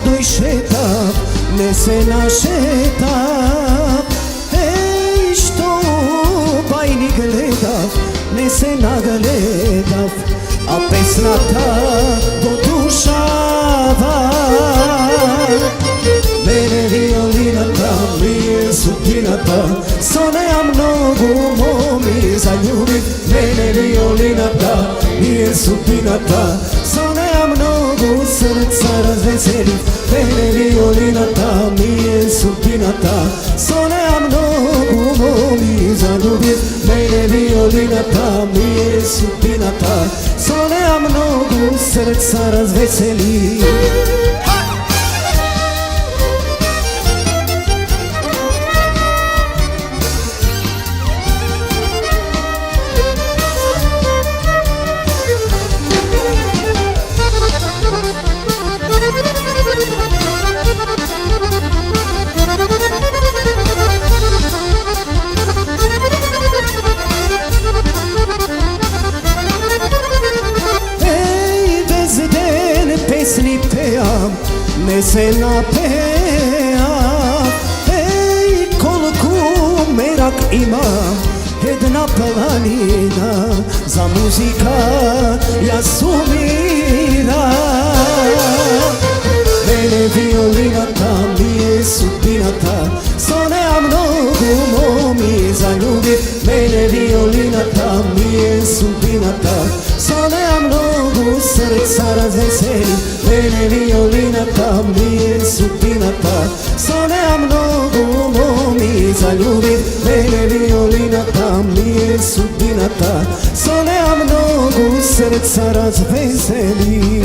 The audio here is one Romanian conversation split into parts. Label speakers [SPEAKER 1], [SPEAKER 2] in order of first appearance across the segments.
[SPEAKER 1] doj šetap, ne se našetap. Ej, što bajni gledav, ne se nagledav, a pesnata podušava. Mene violinata mi je sudbinata, sone a mnogu momi zaljubit. Mene violinata mi je sudbinata, sone a mnogu srca razveselit. Mene violinata mi je sudbinata, sone a mnogu momi zaljubit. Mene violinata mi je sudbinata, sone a mnogu srca razveselit. Pesni pejam, ne se napejam. Ej, koliko merak imam, jedna planina, za muzika ja sumiram. Mene violinata mi je sudbinata, sone a mnogu momi zaljubit. Mene violinata mi je sudbinata, sone a mnogu srca razveselit. Mene violinata mi je sudbinata, sone a mnogu momi zaljubit. Mene violinata mi je sudbinata, sone a mnogu srca razveselit.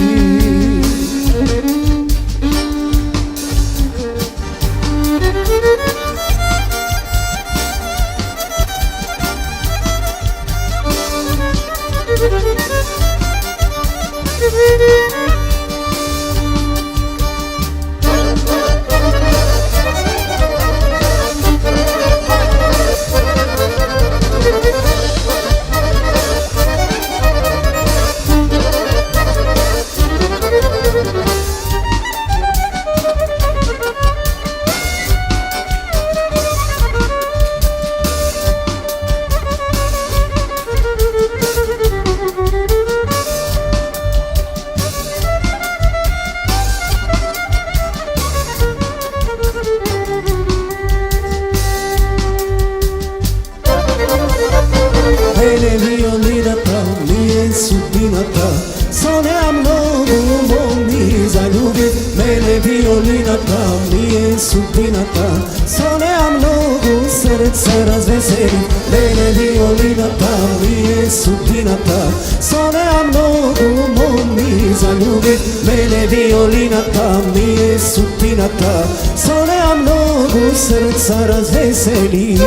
[SPEAKER 1] Mene violinata mi je sudbinata, sone a mnogu momi zaljubit. Mene violinata mi je sudbinata, sone a mnogu srca razveselit. Mene violinata mi je sudbinata, sone a mnogu momi zaljubit. Mene violinata mi je sudbinata, sone a mnogu srca razveselit.